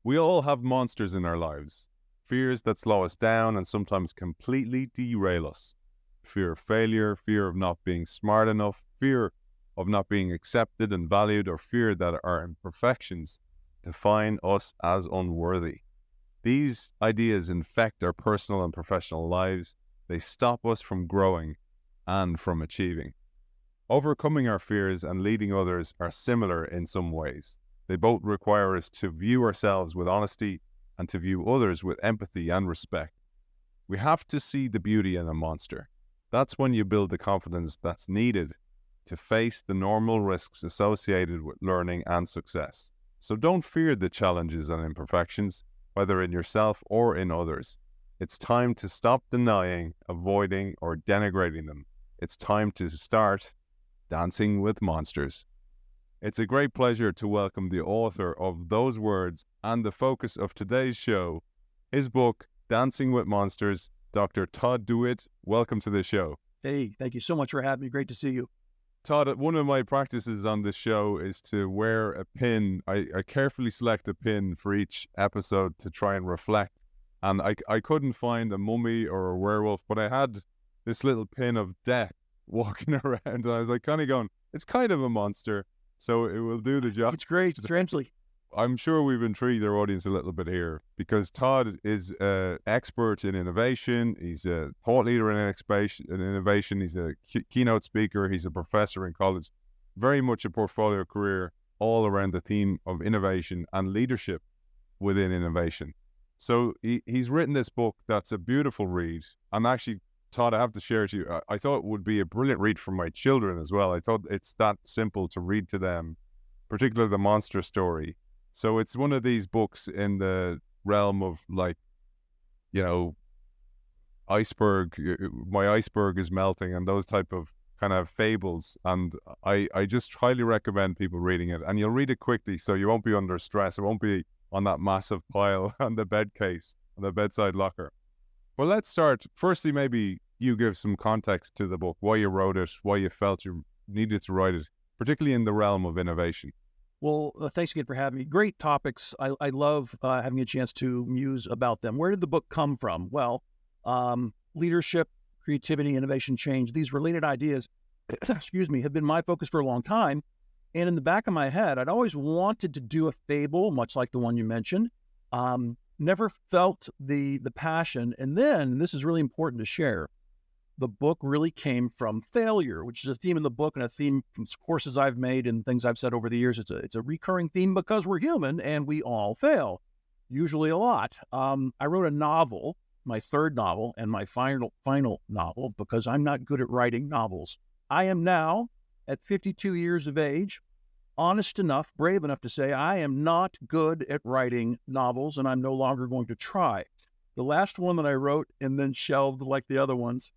We all have monsters in our lives, fears that slow us down and sometimes completely derail us. Fear of failure, fear of not being smart enough, fear of not being accepted and valued, or fear that our imperfections define us as unworthy. These ideas infect our personal and professional lives. They stop us from growing and from achieving. Overcoming our fears and leading others are similar in some ways. They both require us to view ourselves with honesty and to view others with empathy and respect. We have to see the beauty in a monster. That's when you build the confidence that's needed to face the normal risks associated with learning and success. So don't fear the challenges and imperfections, whether in yourself or in others. It's time to stop denying, avoiding, or denigrating them. It's time to start dancing with monsters. It's a great pleasure to welcome the author of those words and the focus of today's show, his book, Dancing with Monsters, Dr. Todd Dewett. Welcome to the show. Hey, thank you so much for having me. Great to see you. Todd, one of my practices on this show is to wear a pin. I carefully select a pin for each episode to try and reflect. And I couldn't find a mummy or a werewolf, but I had this little pin of death walking around. And I was like kind of going, it's kind of a monster, so it will do the job. It's great, strangely. I'm sure we've intrigued our audience a little bit here because Todd is an expert in innovation. He's a thought leader in innovation. He's a keynote speaker. He's a professor in college. Very much a portfolio career all around the theme of innovation and leadership within innovation. So he's written this book that's a beautiful read. And actually, Todd, I have to share it to you. I thought it would be a brilliant read for my children as well. I thought it's that simple to read to them, particularly the monster story. So it's one of these books in the realm of iceberg, my iceberg is melting and those type of kind of fables. And I just highly recommend people reading it. And you'll read it quickly so you won't be under stress. It won't be on that massive pile on the bed case, on the bedside locker. Well, let's start. Firstly, maybe you give some context to the book, why you wrote it, why you felt you needed to write it, particularly in the realm of innovation. Well, thanks again for having me. Great topics. I love having a chance to muse about them. Where did the book come from? Well, leadership, creativity, innovation, change, these related ideas, excuse me, have been my focus for a long time. And in the back of my head, I'd always wanted to do a fable, much like the one you mentioned. Never felt the passion. And then, this is really important to share, the book really came from failure, which is a theme in the book and a theme from courses I've made and things I've said over the years. It's a recurring theme because we're human and we all fail, usually a lot. I wrote a novel, my third novel and my final novel, because I'm not good at writing novels. I am now, at 52 years of age, honest enough, brave enough to say I am not good at writing novels and I'm no longer going to try. The last one that I wrote and then shelved like the other ones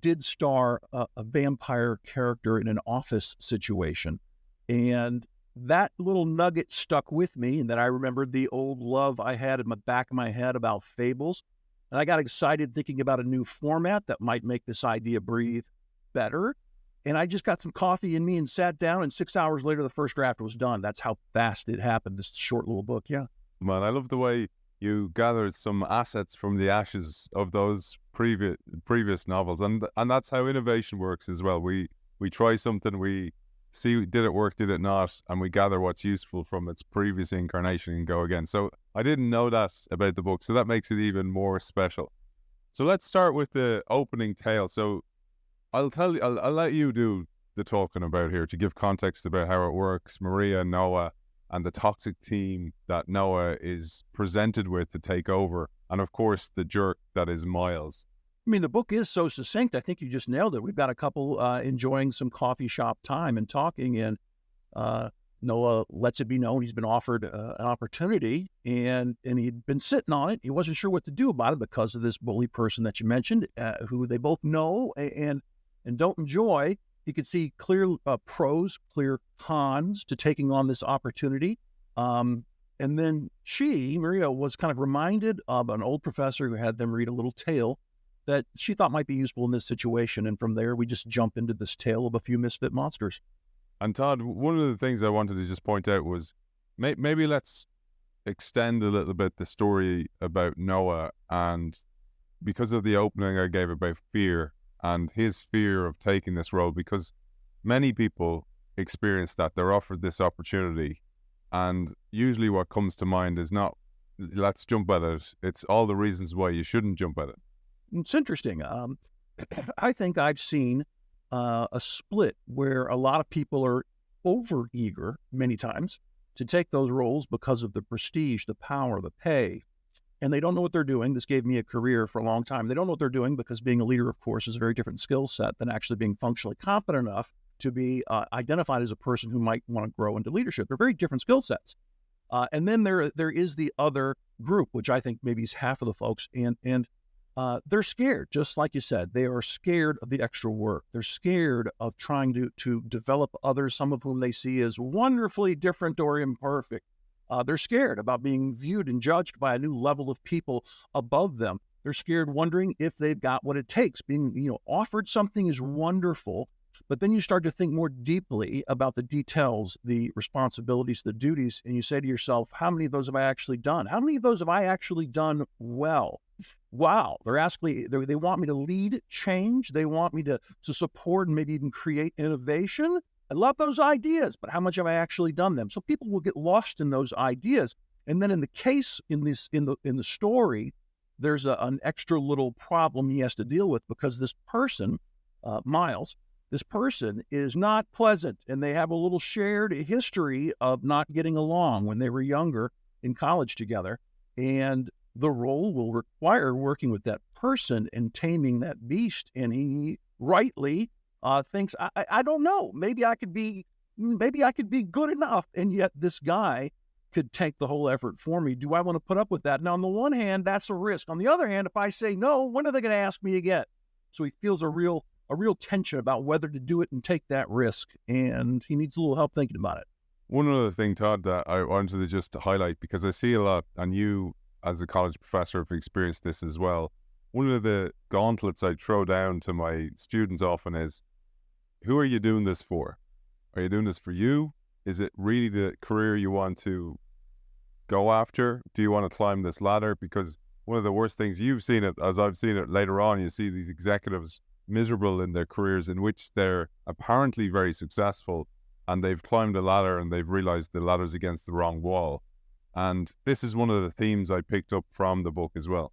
did star a vampire character in an office situation. And that little nugget stuck with me, and that I remembered the old love I had in the back of my head about fables. And I got excited thinking about a new format that might make this idea breathe better. And I just got some coffee in me and sat down, and 6 hours later, the first draft was done. That's how fast it happened, this short little book, yeah. Man, I love the way you gathered some assets from the ashes of those previous novels, and that's how innovation works as well. We try something, we see did it work, did it not, and we gather what's useful from its previous incarnation and go again. So I didn't know that about the book, so that makes it even more special. So let's start with the opening tale. So I'll let you do the talking about here to give context about how it works. Maria, Noah, and the toxic team that Noah is presented with to take over. And of course, the jerk that is Miles. I mean, the book is so succinct. I think you just nailed it. We've got a couple enjoying some coffee shop time and talking, and Noah lets it be known he's been offered an opportunity, and he'd been sitting on it. He wasn't sure what to do about it because of this bully person that you mentioned, who they both know and don't enjoy. He could see clear pros, clear cons to taking on this opportunity. And then Maria, was kind of reminded of an old professor who had them read a little tale that she thought might be useful in this situation. And from there, we just jump into this tale of a few misfit monsters. And Todd, one of the things I wanted to just point out was maybe let's extend a little bit the story about Noah, and because of the opening I gave about fear and his fear of taking this role, because many people experience that they're offered this opportunity, and usually what comes to mind is not, let's jump at it. It's all the reasons why you shouldn't jump at it. It's interesting. I think I've seen a split where a lot of people are over eager many times to take those roles because of the prestige, the power, the pay, and they don't know what they're doing. This gave me a career for a long time. They don't know what they're doing because being a leader, of course, is a very different skill set than actually being functionally competent enough to be identified as a person who might want to grow into leadership. They're very different skill sets. And then there is the other group, which I think maybe is half of the folks, and they're scared, just like you said. They are scared of the extra work. They're scared of trying to develop others, some of whom they see as wonderfully different or imperfect. They're scared about being viewed and judged by a new level of people above them. They're scared, wondering if they've got what it takes. Being offered something is wonderful, but then you start to think more deeply about the details, the responsibilities, the duties, and you say to yourself, how many of those have I actually done? How many of those have I actually done well? Wow, they want me to lead change. They want me to support and maybe even create innovation. I love those ideas, but how much have I actually done them? So people will get lost in those ideas. And then in the case, in the story, there's an extra little problem he has to deal with, because this person, Miles, this person is not pleasant, and they have a little shared history of not getting along when they were younger in college together. And the role will require working with that person and taming that beast. And he rightly thinks, I don't know, maybe I could be good enough. And yet this guy could take the whole effort for me. Do I want to put up with that? Now, on the one hand, that's a risk. On the other hand, if I say no, when are they going to ask me again? So he feels a real tension about whether to do it and take that risk. And he needs a little help thinking about it. One other thing, Todd, that I wanted to just highlight, because I see a lot, and you as a college professor have experienced this as well. One of the gauntlets I throw down to my students often is, who are you doing this for? Are you doing this for you? Is it really the career you want to go after? Do you want to climb this ladder? Because one of the worst things, you've seen it as I've seen it later on, you see these executives miserable in their careers in which they're apparently very successful, and they've climbed a ladder and they've realized the ladder's against the wrong wall. And this is one of the themes I picked up from the book as well.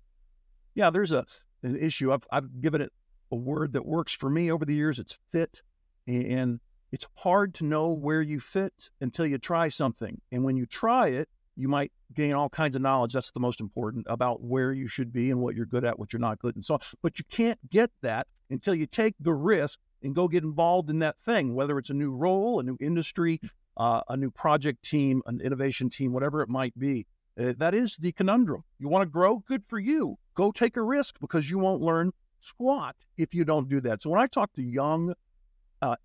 Yeah, there's an issue. I've given it a word that works for me over the years. It's fit. And it's hard to know where you fit until you try something. And when you try it, you might gain all kinds of knowledge. That's the most important, about where you should be and what you're good at, what you're not good at. But you can't get that until you take the risk and go get involved in that thing, whether it's a new role, a new industry, a new project team, an innovation team, whatever it might be. That is the conundrum. You want to grow? Good for you. Go take a risk, because you won't learn squat if you don't do that. So when I talk to young,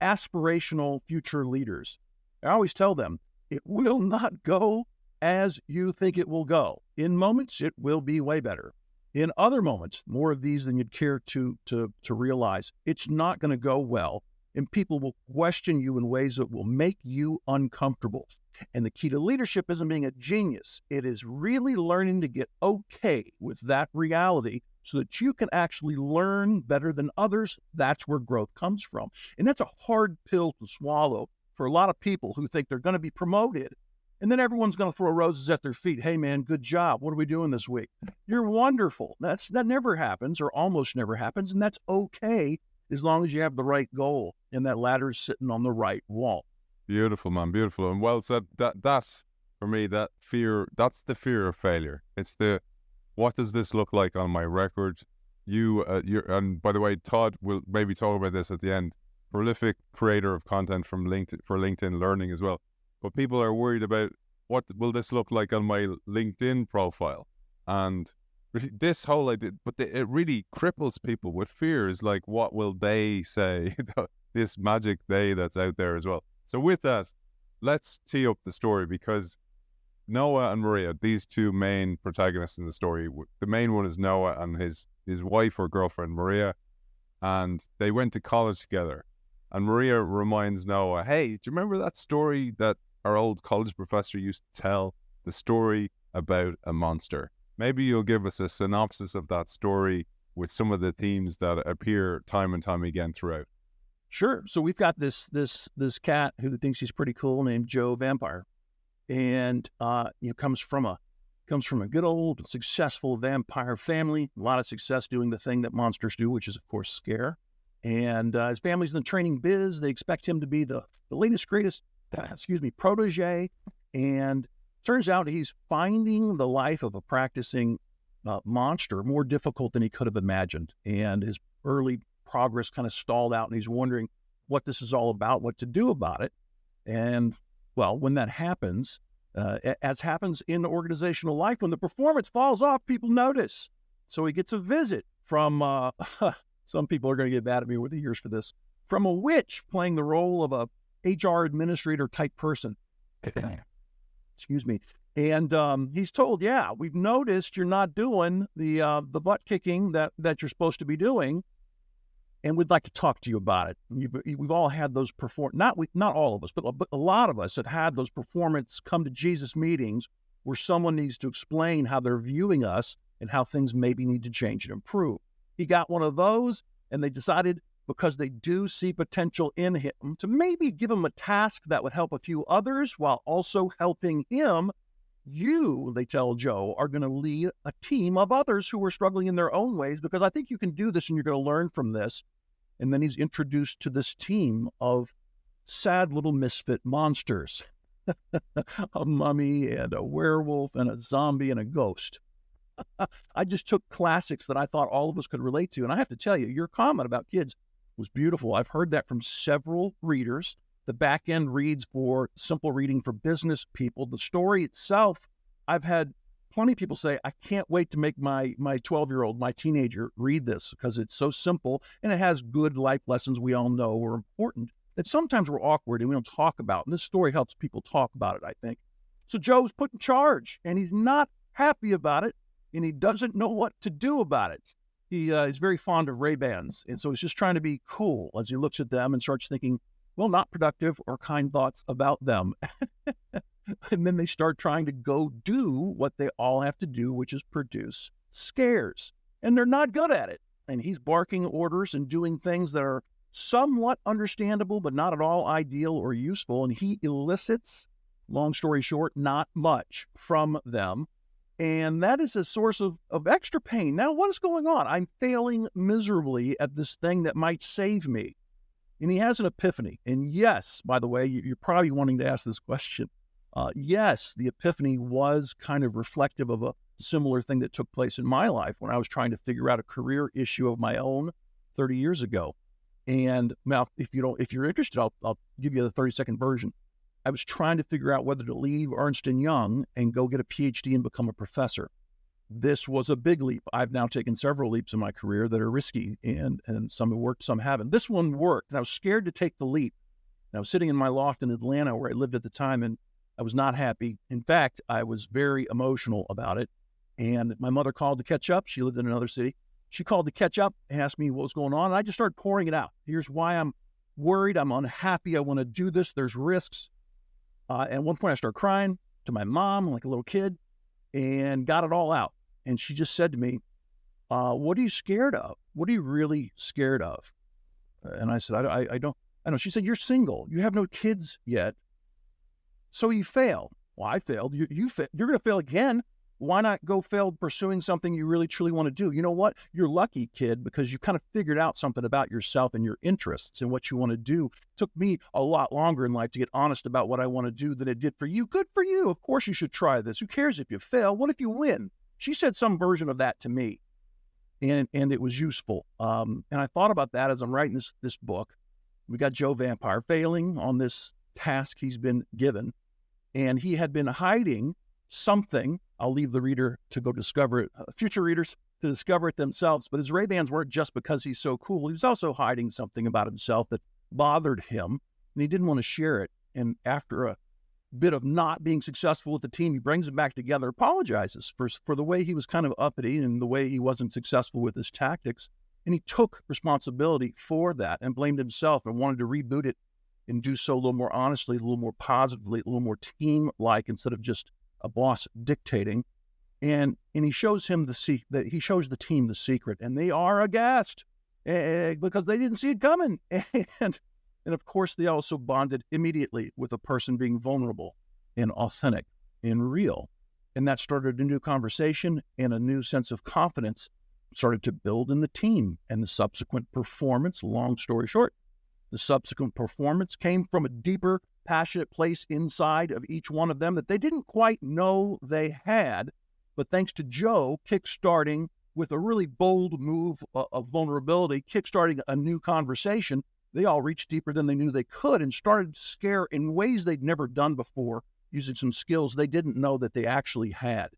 aspirational future leaders, I always tell them, it will not go as you think it will go. In moments, it will be way better. In other moments, more of these than you'd care to realize, it's not going to go well, and people will question you in ways that will make you uncomfortable. And the key to leadership isn't being a genius. It is really learning to get okay with that reality so that you can actually learn better than others. That's where growth comes from. And that's a hard pill to swallow for a lot of people who think they're going to be promoted, and then everyone's going to throw roses at their feet. Hey, man, good job. What are we doing this week? You're wonderful. That never happens, or almost never happens, and that's okay as long as you have the right goal and that ladder is sitting on the right wall. Beautiful, man. Beautiful. And well said. That's, for me, that fear, that's the fear of failure. It's the, what does this look like on my record? And by the way, Todd will maybe talk about this at the end. Prolific creator of content for LinkedIn Learning as well. But people are worried about, what will this look like on my LinkedIn profile? And this whole idea, but it really cripples people with fear, is like, what will they say? This magic they that's out there as well. So with that, let's tee up the story, because Noah and Maria, these two main protagonists in the story, the main one is Noah and his wife or girlfriend, Maria, and they went to college together. And Maria reminds Noah, hey, do you remember that story that our old college professor used to tell? The story about a monster. Maybe you'll give us a synopsis of that story with some of the themes that appear time and time again throughout. Sure. So we've got this cat who thinks he's pretty cool named Joe Vampire, and comes from a good old successful vampire family. A lot of success doing the thing that monsters do, which is of course scare. And his family's in the training biz. They expect him to be the latest, greatest, protege. And turns out he's finding the life of a practicing monster more difficult than he could have imagined. And his early progress kind of stalled out, and he's wondering what this is all about, what to do about it. And well, when that happens, as happens in organizational life, when the performance falls off, people notice. So he gets a visit from, some people are going to get mad at me over the years for this, from a witch playing the role of a HR administrator type person. Excuse me. And he's told, yeah, we've noticed you're not doing the butt kicking that you're supposed to be doing, and we'd like to talk to you about it. We've all had those not all of us, but a lot of us have had those performance come to Jesus meetings where someone needs to explain how they're viewing us and how things maybe need to change and improve. He got one of those, and they decided, because they do see potential in him, to maybe give him a task that would help a few others while also helping him. You, they tell Joe, are going to lead a team of others who are struggling in their own ways, because I think you can do this and you're going to learn from this. And then he's introduced to this team of sad little misfit monsters, a mummy and a werewolf and a zombie and a ghost. I just took classics that I thought all of us could relate to. And I have to tell you, your comment about kids was beautiful. I've heard that from several readers. The back end reads for simple reading for business people. The story itself, I've had plenty of people say, I can't wait to make my 12-year-old, my teenager, read this, because it's so simple and it has good life lessons we all know are important that sometimes we're awkward and we don't talk about. And this story helps people talk about it, I think. So Joe's put in charge, and he's not happy about it, and he doesn't know what to do about it. He is very fond of Ray-Bans, and so he's just trying to be cool as he looks at them and starts thinking, well, not productive or kind thoughts about them. And then they start trying to go do what they all have to do, which is produce scares. And they're not good at it. And he's barking orders and doing things that are somewhat understandable, but not at all ideal or useful. And he elicits, long story short, not much from them. And that is a source of extra pain. Now, what is going on? I'm failing miserably at this thing that might save me. And he has an epiphany. And yes, by the way, you're probably wanting to ask this question. Yes, the epiphany was kind of reflective of a similar thing that took place in my life when I was trying to figure out a career issue of my own 30 years ago. And now, if you're interested, I'll give you the 30-second version. I was trying to figure out whether to leave Ernst & Young and go get a PhD and become a professor. This was a big leap. I've now taken several leaps in my career that are risky, and some have worked, some haven't. This one worked, and I was scared to take the leap. And I was sitting in my loft in Atlanta where I lived at the time, and I was not happy. In fact, I was very emotional about it. And my mother called to catch up. She lived in another city. She called to catch up and asked me what was going on. And I just started pouring it out. Here's why I'm worried. I'm unhappy. I want to do this. There's risks. At one point, I started crying to my mom like a little kid and got it all out. And she just said to me, what are you scared of? What are you really scared of? And I said, I don't know. She said, you're single. You have no kids yet. So you failed. Well, I failed. You're going to fail again. Why not go fail pursuing something you really, truly want to do? You know what? You're lucky, kid, because you kind of figured out something about yourself and your interests and what you want to do. It took me a lot longer in life to get honest about what I want to do than it did for you. Good for you. Of course you should try this. Who cares if you fail? What if you win? She said some version of that to me, and it was useful. And I thought about that as I'm writing this book. We got Joe Vampire failing on this task he's been given, and he had been hiding something. I'll leave the reader to go discover it, future readers to discover it themselves. But his Ray-Bans weren't just because he's so cool. He was also hiding something about himself that bothered him, and he didn't want to share it. And after a bit of not being successful with the team, he brings them back together, apologizes for the way he was kind of uppity and the way he wasn't successful with his tactics. And he took responsibility for that and blamed himself and wanted to reboot it and do so a little more honestly, a little more positively, a little more team-like instead of just a boss dictating, and he shows him he shows the team the secret, and they are aghast because they didn't see it coming. And of course, they also bonded immediately with a person being vulnerable and authentic and real. And that started a new conversation, and a new sense of confidence started to build in the team. And the subsequent performance, long story short, the subsequent performance came from a deeper, passionate place inside of each one of them that they didn't quite know they had. But thanks to Joe kickstarting with a really bold move of vulnerability, kickstarting a new conversation, they all reached deeper than they knew they could and started to scare in ways they'd never done before, using some skills they didn't know that they actually had.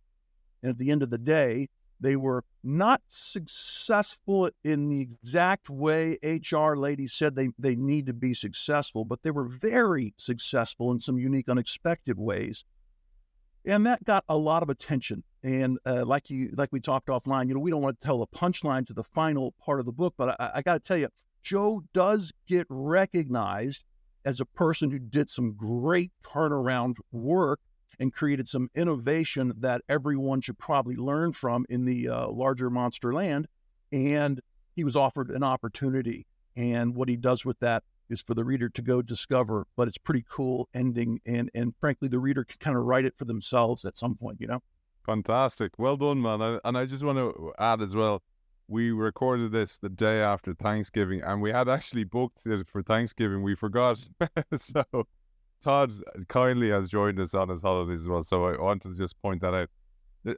And at the end of the day, they were not successful in the exact way HR lady said they need to be successful, but they were very successful in some unique, unexpected ways. And that got a lot of attention. And like we talked offline, we don't want to tell the punchline to the final part of the book, but I got to tell you, Joe does get recognized as a person who did some great turnaround work and created some innovation that everyone should probably learn from in the larger monster land. And he was offered an opportunity. And what he does with that is for the reader to go discover, but it's pretty cool ending. And frankly, the reader can kind of write it for themselves at some point, Fantastic. Well done, man. And I just want to add as well, we recorded this the day after Thanksgiving, and we had actually booked it for Thanksgiving. We forgot. So Todd kindly has joined us on his holidays as well. So I want to just point that out.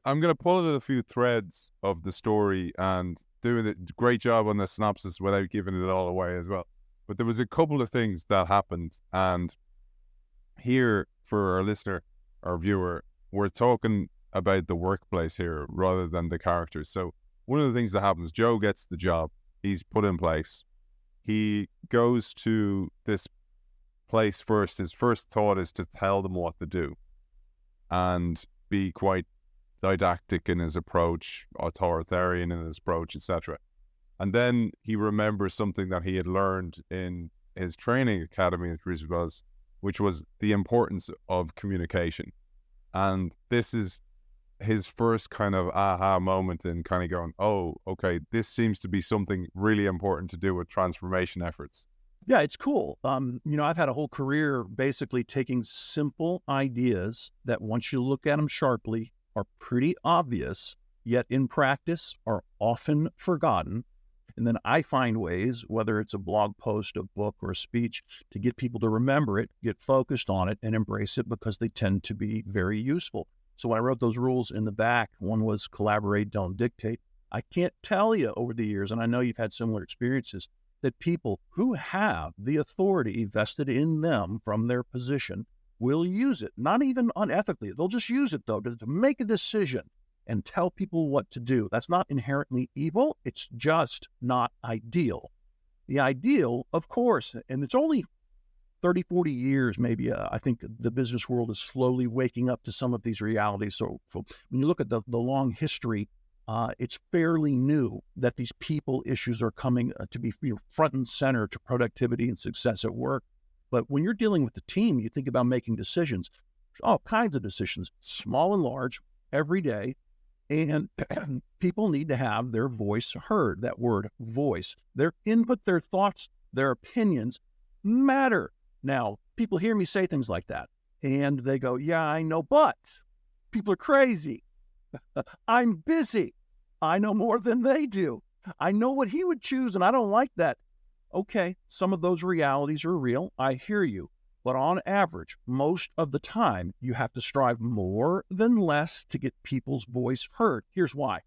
I'm going to pull in a few threads of the story and doing a great job on the synopsis without giving it all away as well. But there was a couple of things that happened. And here, for our listener, our viewer, we're talking about the workplace here rather than the characters. So one of the things that happens, Joe gets the job. He's put in place. He goes to this place first. His first thought is to tell them what to do and be quite didactic in his approach, authoritarian in his approach, etc. And then he remembers something that he had learned in his training academy, which was the importance of communication. And this is his first kind of aha moment in kind of going, oh, okay, this seems to be something really important to do with transformation efforts. Yeah, it's cool. I've had a whole career basically taking simple ideas that once you look at them sharply are pretty obvious, yet in practice are often forgotten. And then I find ways, whether it's a blog post, a book, or a speech, to get people to remember it, get focused on it, and embrace it because they tend to be very useful. So when I wrote those rules in the back, one was collaborate, don't dictate. I can't tell you over the years, and I know you've had similar experiences, that people who have the authority vested in them from their position will use it, not even unethically. They'll just use it, though, to make a decision and tell people what to do. That's not inherently evil. It's just not ideal. The ideal, of course, and it's only 30, 40 years, maybe, I think the business world is slowly waking up to some of these realities. So when you look at the long history, it's fairly new that these people issues are coming to be front and center to productivity and success at work. But when you're dealing with the team, you think about making decisions, all kinds of decisions, small and large, every day. And people need to have their voice heard. That word, voice, their input, their thoughts, their opinions matter. Now, people hear me say things like that, and they go, yeah, I know, but people are crazy. I'm busy. I know more than they do. I know what he would choose, and I don't like that. Okay, some of those realities are real. I hear you. But on average, most of the time, you have to strive more than less to get people's voice heard. Here's why.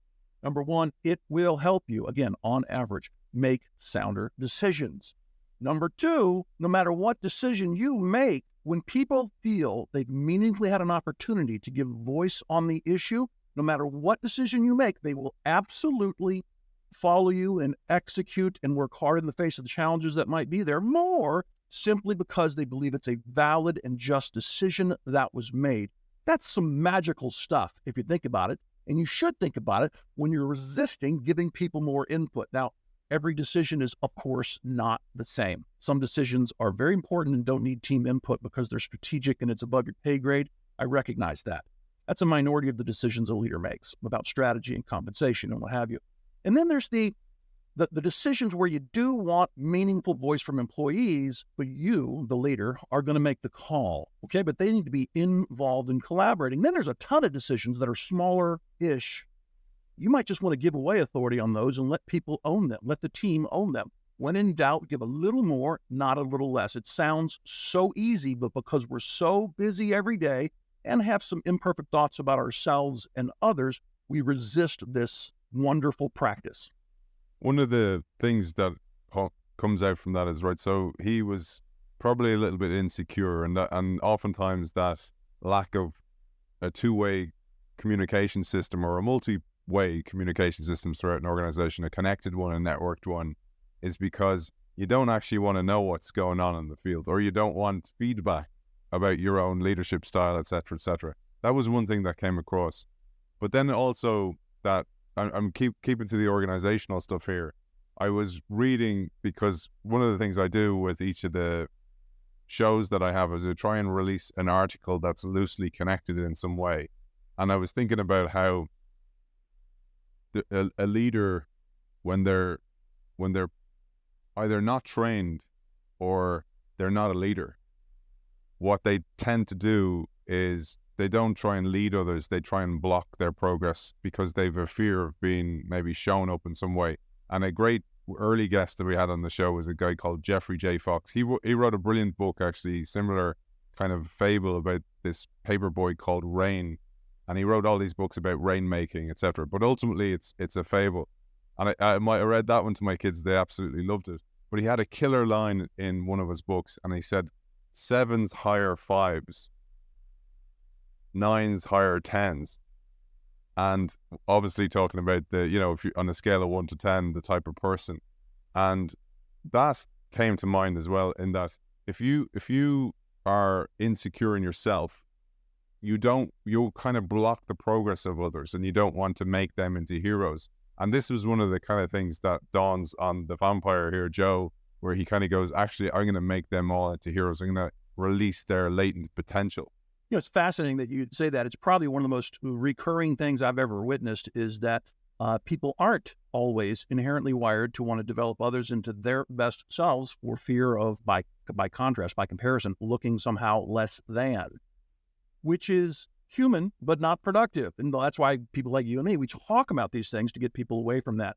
Number one, it will help you, again, on average, make sounder decisions. Number two, no matter what decision you make, when people feel they've meaningfully had an opportunity to give voice on the issue, no matter what decision you make, they will absolutely follow you and execute and work hard in the face of the challenges that might be there more simply because they believe it's a valid and just decision that was made. That's some magical stuff if you think about it, and you should think about it when you're resisting giving people more input. Now, every decision is, of course, not the same. Some decisions are very important and don't need team input because they're strategic and it's above your pay grade. I recognize that. That's a minority of the decisions a leader makes about strategy and compensation and what have you. And then there's the decisions where you do want meaningful voice from employees, but you, the leader, are going to make the call, okay? But they need to be involved in collaborating. Then there's a ton of decisions that are smaller-ish. You might just want to give away authority on those and let people own them, let the team own them. When in doubt, give a little more, not a little less. It sounds so easy, but because we're so busy every day and have some imperfect thoughts about ourselves and others, we resist this wonderful practice. One of the things that comes out from that is, right, so he was probably a little bit insecure, and oftentimes that lack of a two-way communication system or a multi-way communication system throughout an organization, a connected one, a networked one, is because you don't actually want to know what's going on in the field, or you don't want feedback about your own leadership style, etc., etc. That was one thing that came across. But then also that I'm keeping to the organizational stuff here. I was reading, because one of the things I do with each of the shows that I have is I try and release an article that's loosely connected in some way. And I was thinking about how a leader, when they're either not trained or they're not a leader, what they tend to do is they don't try and lead others, they try and block their progress because they've a fear of being maybe shown up in some way. And a great early guest that we had on the show was a guy called Jeffrey J. Fox. He wrote a brilliant book, actually, similar kind of fable about this paper boy called Rain. And he wrote all these books about rainmaking, etc. But ultimately, it's a fable. And I read that one to my kids. They absolutely loved it. But he had a killer line in one of his books, and he said, 7s hire 5s, 9s hire 10s. And obviously talking about the, if you on a scale of 1 to 10, the type of person. And that came to mind as well, in that if you are insecure in yourself, you'll kind of block the progress of others, and you don't want to make them into heroes. And this was one of the kind of things that dawns on the vampire here, Joe, where he kind of goes, actually, I'm going to make them all into heroes. I'm going to release their latent potential. It's fascinating that you say that. It's probably one of the most recurring things I've ever witnessed, is that people aren't always inherently wired to want to develop others into their best selves, for fear of, by contrast, by comparison, looking somehow less than, which is human, but not productive. And that's why people like you and me, we talk about these things to get people away from that.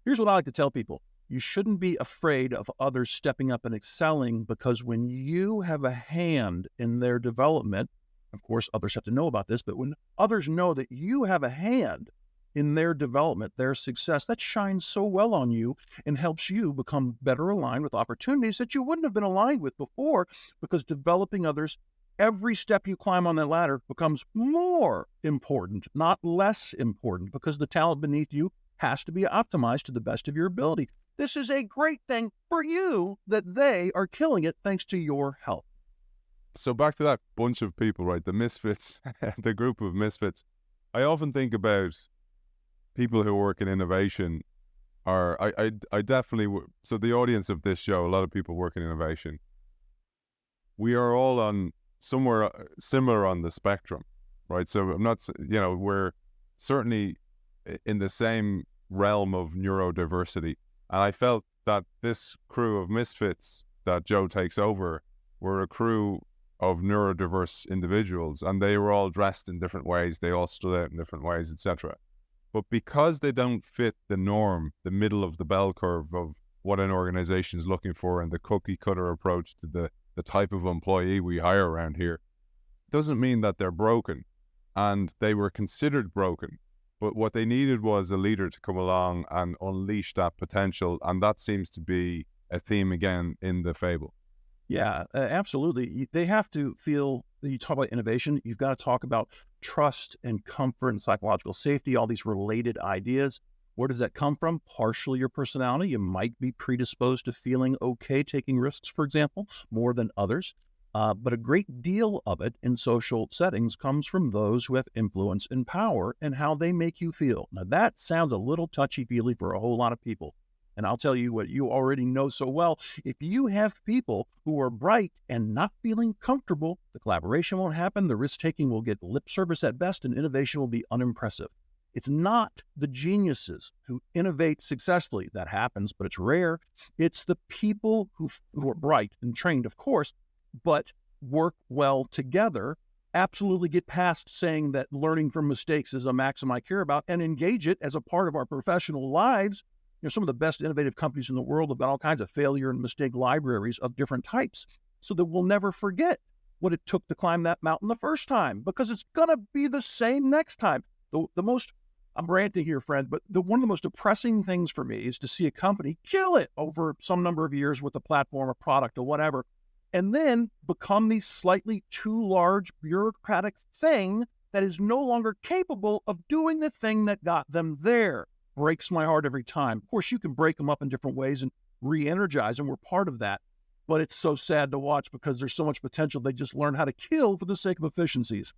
Here's what I like to tell people. You shouldn't be afraid of others stepping up and excelling, because when you have a hand in their development, of course, others have to know about this, but when others know that you have a hand in their development, their success, that shines so well on you and helps you become better aligned with opportunities that you wouldn't have been aligned with before, because developing others, every step you climb on that ladder becomes more important, not less important, because the talent beneath you has to be optimized to the best of your ability. This is a great thing for you that they are killing it thanks to your help. So back to that bunch of people, right? The misfits, the group of misfits. I often think about people who work in innovation. I definitely, so the audience of this show, a lot of people work in innovation. We are all on somewhere similar on the spectrum, right? So I'm not, we're certainly in the same realm of neurodiversity. And I felt that this crew of misfits that Joe takes over were a crew of neurodiverse individuals, and they were all dressed in different ways. They all stood out in different ways, etc. But because they don't fit the norm, the middle of the bell curve of what an organization is looking for, and the cookie cutter approach to the type of employee we hire around here, doesn't mean that they're broken. And they were considered broken. But what they needed was a leader to come along and unleash that potential. And that seems to be a theme again in the fable. Yeah, absolutely. They have to feel, you talk about innovation, you've got to talk about trust and comfort and psychological safety, all these related ideas. Where does that come from? Partially your personality. You might be predisposed to feeling okay taking risks, for example, more than others. But a great deal of it in social settings comes from those who have influence and power and how they make you feel. Now, that sounds a little touchy-feely for a whole lot of people. And I'll tell you what you already know so well. If you have people who are bright and not feeling comfortable, the collaboration won't happen, the risk-taking will get lip service at best, and innovation will be unimpressive. It's not the geniuses who innovate successfully. That happens, but it's rare. It's the people who are bright and trained, of course, but work well together, absolutely get past saying that learning from mistakes is a maxim I care about, and engage it as a part of our professional lives. Some of the best innovative companies in the world have got all kinds of failure and mistake libraries of different types, so that we'll never forget what it took to climb that mountain the first time, because it's going to be the same next time. I'm ranting here, friend, but one of the most depressing things for me is to see a company kill it over some number of years with a platform or product or whatever, and then become the slightly too large bureaucratic thing that is no longer capable of doing the thing that got them there. Breaks my heart every time. Of course, you can break them up in different ways and re-energize them. We're part of that. But it's so sad to watch because there's so much potential. They just learn how to kill for the sake of efficiencies.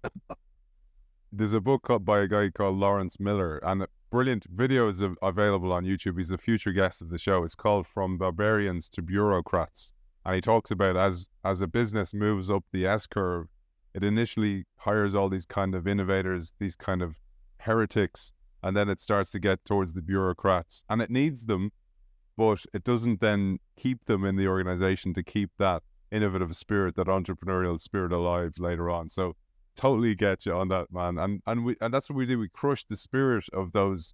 There's a book by a guy called Lawrence Miller, and a brilliant video is available on YouTube. He's a future guest of the show. It's called From Barbarians to Bureaucrats. And he talks about as a business moves up the S-curve, it initially hires all these kind of innovators, these kind of heretics, and then it starts to get towards the bureaucrats. And it needs them, but it doesn't then keep them in the organization to keep that innovative spirit, that entrepreneurial spirit alive later on. So totally get you on that, man. And that's what we do. We crush the spirit of those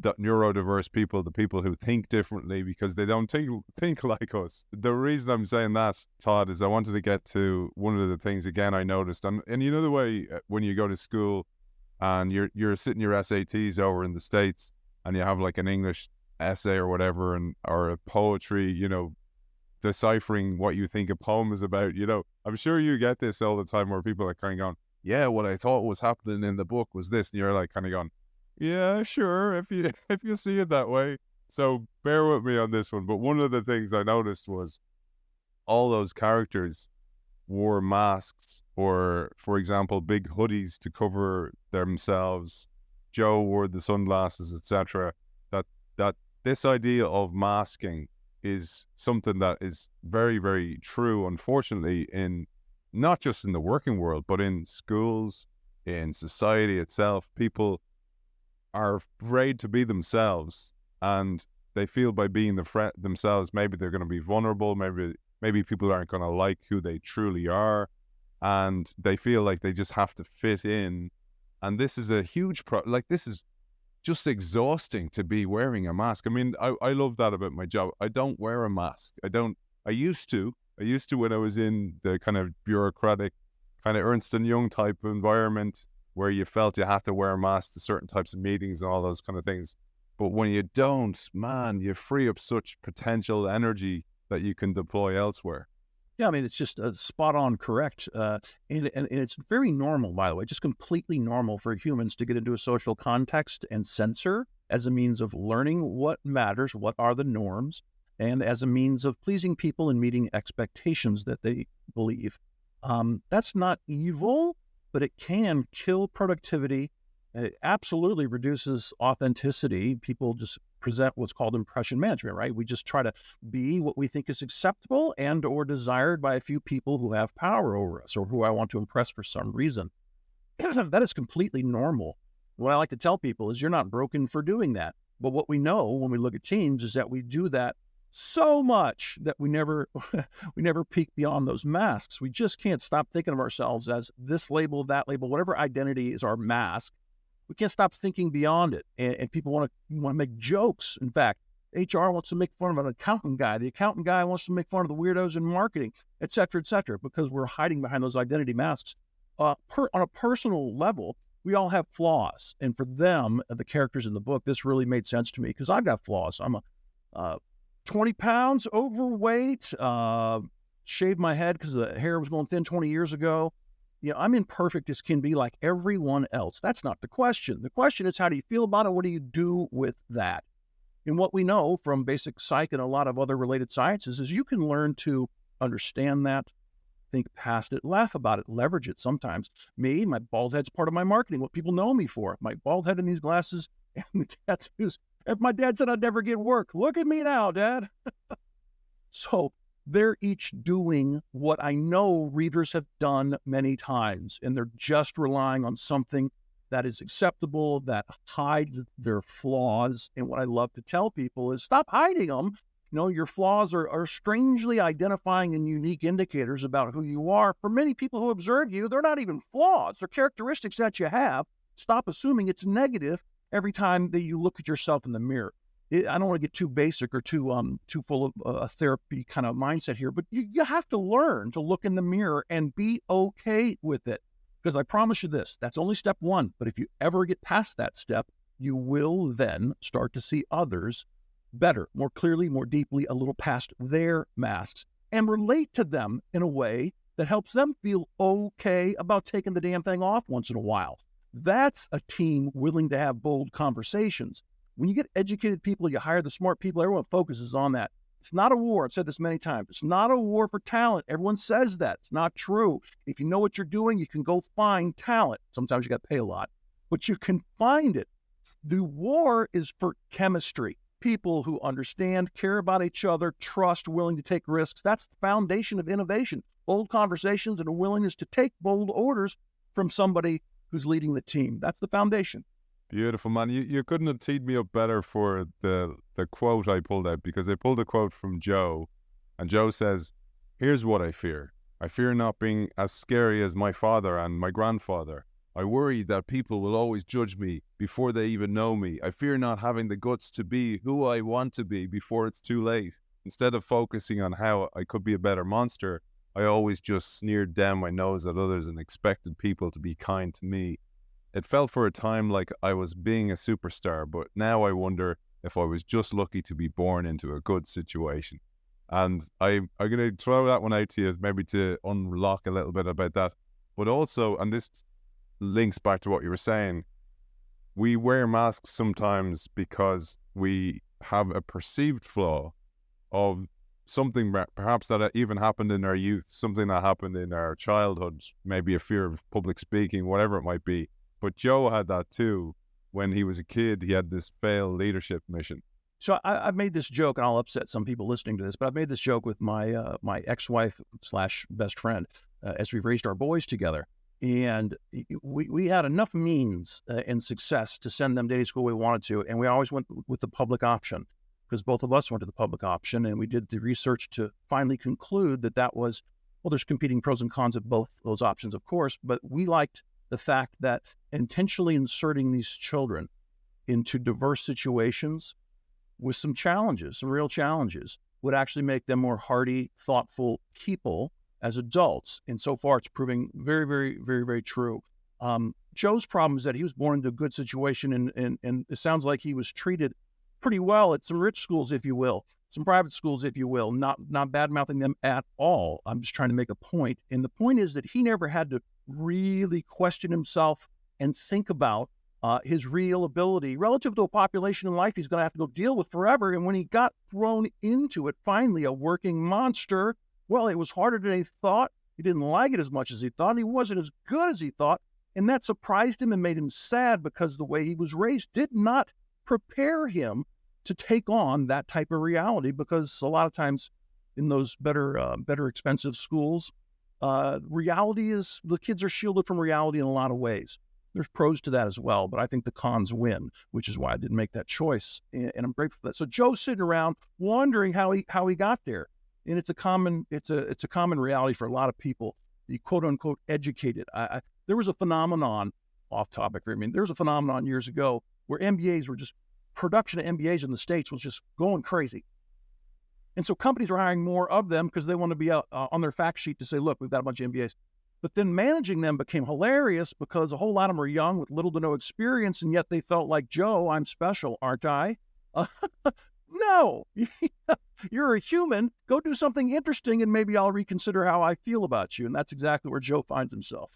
neurodiverse people, the people who think differently because they don't think like us. The reason I'm saying that, Todd, is I wanted to get to one of the things again I noticed. And you know the way when you go to school and you're sitting your SATs over in the States and you have like an English essay or whatever, or a poetry, deciphering what you think a poem is about, I'm sure you get this all the time where people are kind of going, yeah, what I thought was happening in the book was this. And you're like kind of going, yeah, sure, if you see it that way. So bear with me on this one. But one of the things I noticed was all those characters wore masks, or, for example, big hoodies to cover themselves. Joe wore the sunglasses, etc. That this idea of masking is something that is very, very true, unfortunately, in not just in the working world, but in schools, in society itself. People are afraid to be themselves, and they feel by being themselves, maybe they're going to be vulnerable, maybe people aren't going to like who they truly are, and they feel like they just have to fit in. And this is a huge this is just exhausting to be wearing a mask. I mean, I love that about my job. I don't wear a mask. I used to when I was in the kind of bureaucratic, kind of Ernst & Young type environment, where you felt you have to wear a mask to certain types of meetings and all those kind of things. But when you don't, man, you free up such potential energy that you can deploy elsewhere. Yeah, I mean, it's just spot on correct. And it's very normal, by the way, just completely normal for humans to get into a social context and censor as a means of learning what matters, what are the norms, and as a means of pleasing people and meeting expectations that they believe. That's not evil, but it can kill productivity. It absolutely reduces authenticity. People just present what's called impression management, right? We just try to be what we think is acceptable and or desired by a few people who have power over us or who I want to impress for some reason. That is completely normal. What I like to tell people is you're not broken for doing that. But what we know when we look at teams is that we do that so much that we never peek beyond those masks. We just can't stop thinking of ourselves as this label, that label, whatever identity is our mask. We can't stop thinking beyond it. And people want to make jokes. In fact, HR wants to make fun of an accountant guy. The accountant guy wants to make fun of the weirdos in marketing, et cetera, because we're hiding behind those identity masks. On a personal level, we all have flaws. And for them, the characters in the book, this really made sense to me because I've got flaws. I'm 20 pounds overweight, shaved my head because the hair was going thin 20 years ago. I'm imperfect as can be like everyone else. That's not the question. The question is, how do you feel about it? What do you do with that? And what we know from basic psych and a lot of other related sciences is you can learn to understand that, think past it, laugh about it, leverage it sometimes. My bald head's part of my marketing, what people know me for. My bald head and these glasses and the tattoos If my dad said I'd never get work, look at me now, Dad. So they're each doing what I know readers have done many times, and they're just relying on something that is acceptable, that hides their flaws. And what I love to tell people is stop hiding them. Your flaws are strangely identifying and unique indicators about who you are. For many people who observe you, they're not even flaws. They're characteristics that you have. Stop assuming it's negative every time that you look at yourself in the mirror. I don't want to get too basic or too full of a therapy kind of mindset here, but you have to learn to look in the mirror and be okay with it. Because I promise you this, that's only step one. But if you ever get past that step, you will then start to see others better, more clearly, more deeply, a little past their masks, and relate to them in a way that helps them feel okay about taking the damn thing off once in a while. That's a team willing to have bold conversations. When you get educated people, you hire the smart people, everyone focuses on that. It's not a war. I've said this many times. It's not a war for talent. Everyone says that. It's not true. If you know what you're doing, you can go find talent. Sometimes you got to pay a lot, but you can find it. The war is for chemistry. People who understand, care about each other, trust, willing to take risks. That's the foundation of innovation. Bold conversations and a willingness to take bold orders from somebody who's leading the team. That's the foundation. Beautiful, man. You couldn't have teed me up better for the quote I pulled out, because I pulled a quote from Joe, and Joe says, "Here's what I fear. I fear not being as scary as my father and my grandfather. I worry that people will always judge me before they even know me. I fear not having the guts to be who I want to be before it's too late. Instead of focusing on how I could be a better monster, I always just sneered down my nose at others and expected people to be kind to me. It felt for a time like I was being a superstar, but now I wonder if I was just lucky to be born into a good situation." And I'm going to throw that one out to you as maybe to unlock a little bit about that. But also, and this links back to what you were saying, we wear masks sometimes because we have a perceived flaw of something perhaps that even happened in our youth, something that happened in our childhood, maybe a fear of public speaking, whatever it might be. But Joe had that too. When he was a kid, he had this failed leadership mission. So I've made this joke, and I'll upset some people listening to this, but I've made this joke with my my ex-wife / best friend as we've raised our boys together. And we had enough means and success to send them to any school we wanted to, and we always went with the public option, because both of us went to the public option, and we did the research to finally conclude that was, well, there's competing pros and cons of both those options, of course, but we liked the fact that intentionally inserting these children into diverse situations with some challenges, some real challenges, would actually make them more hardy, thoughtful people as adults. And so far, it's proving very, very, very, very true. Joe's problem is that he was born into a good situation, and it sounds like he was treated pretty well at some rich schools, if you will, some private schools, if you will, not bad-mouthing them at all. I'm just trying to make a point. And the point is that he never had to really question himself and think about his real ability relative to a population in life he's going to have to go deal with forever. And when he got thrown into it, finally a working monster, well, it was harder than he thought. He didn't like it as much as he thought. And he wasn't as good as he thought. And that surprised him and made him sad, because the way he was raised did not prepare him to take on that type of reality, because a lot of times in those better expensive schools, reality is, the kids are shielded from reality in a lot of ways. There's pros to that as well, but I think the cons win, which is why I didn't make that choice, and I'm grateful for that. So Joe's sitting around wondering how he got there, and it's a common reality for a lot of people. The quote unquote educated. There was a phenomenon, off topic for me. There was a phenomenon years ago where MBAs were just, production of MBAs in the States was just going crazy. And so companies were hiring more of them because they want to be on their fact sheet to say, look, we've got a bunch of MBAs. But then managing them became hilarious, because a whole lot of them were young with little to no experience, and yet they felt like, Joe, I'm special, aren't I? No, you're a human. Go do something interesting, and maybe I'll reconsider how I feel about you. And that's exactly where Joe finds himself.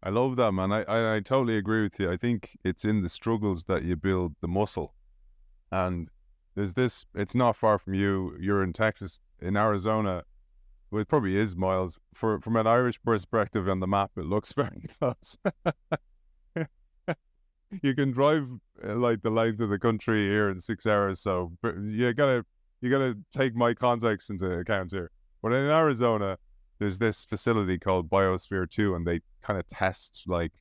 I love that, man. I totally agree with you. I think it's in the struggles that you build the muscle. And there's this, it's not far from you. You're in Texas, in Arizona. Well, it probably is miles. From an Irish perspective on the map, it looks very close. you can drive like the length of the country here in 6 hours. So you gotta take my context into account here. But in Arizona, there's this facility called Biosphere 2, and they kind of test like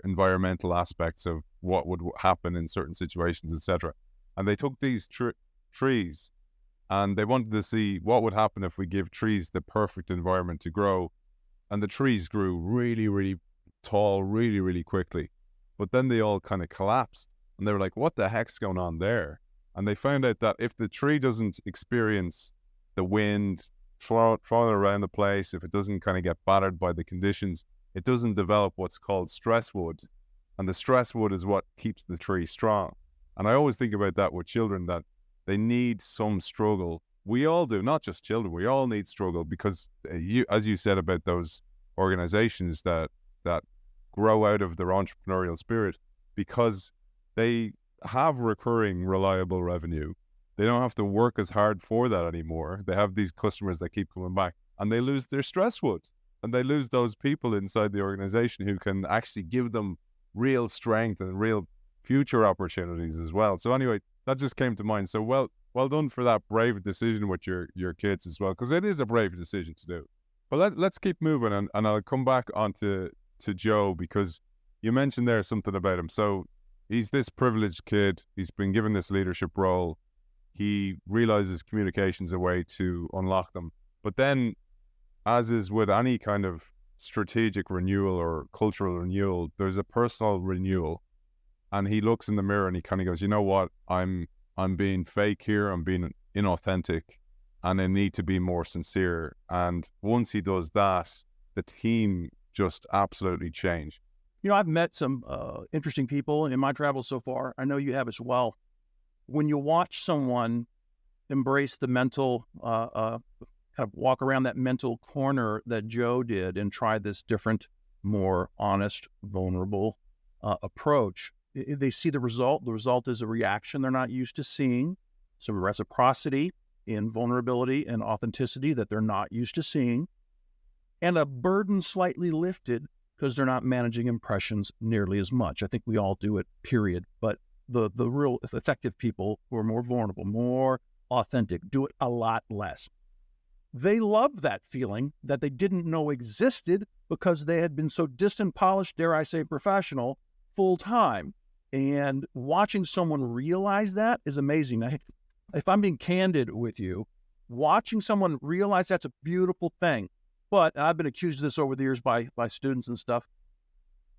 environmental aspects of what would happen in certain situations, etc. And they took these trees, and they wanted to see what would happen if we give trees the perfect environment to grow. And the trees grew really, really tall, really, really quickly. But then they all kind of collapsed, and they were like, what the heck's going on there? And they found out that if the tree doesn't experience the wind falling around the place, if it doesn't kind of get battered by the conditions, it doesn't develop what's called stress wood. And the stress wood is what keeps the tree strong. And I always think about that with children, that they need some struggle. We all do, not just children. We all need struggle, because as you said about those organizations that grow out of their entrepreneurial spirit, because they have recurring, reliable revenue. They don't have to work as hard for that anymore. They have these customers that keep coming back, and they lose their stress wood, and they lose those people inside the organization who can actually give them real strength and real future opportunities as well. So anyway, that just came to mind. So well done for that brave decision with your kids as well, because it is a brave decision to do. But let's keep moving, and I'll come back onto Joe, because you mentioned there something about him. So he's this privileged kid. He's been given this leadership role. He realizes communication's a way to unlock them. But then, as is with any kind of strategic renewal or cultural renewal, there's a personal renewal. And he looks in the mirror and he kind of goes, you know what, I'm being fake here, I'm being inauthentic, and I need to be more sincere. And once he does that, the team just absolutely change. You know, I've met some interesting people in my travels so far. I know you have as well. When you watch someone embrace the mental, kind of walk around that mental corner that Joe did and try this different, more honest, vulnerable approach, they see the result. The result is a reaction they're not used to seeing, some reciprocity in vulnerability and authenticity that they're not used to seeing, and a burden slightly lifted because they're not managing impressions nearly as much. I think we all do it, period. But the real effective people who are more vulnerable, more authentic, do it a lot less. They love that feeling that they didn't know existed because they had been so distant, polished, dare I say, professional, full time. And watching someone realize that is amazing. If I'm being candid with you, watching someone realize that's a beautiful thing. But I've been accused of this over the years by students and stuff.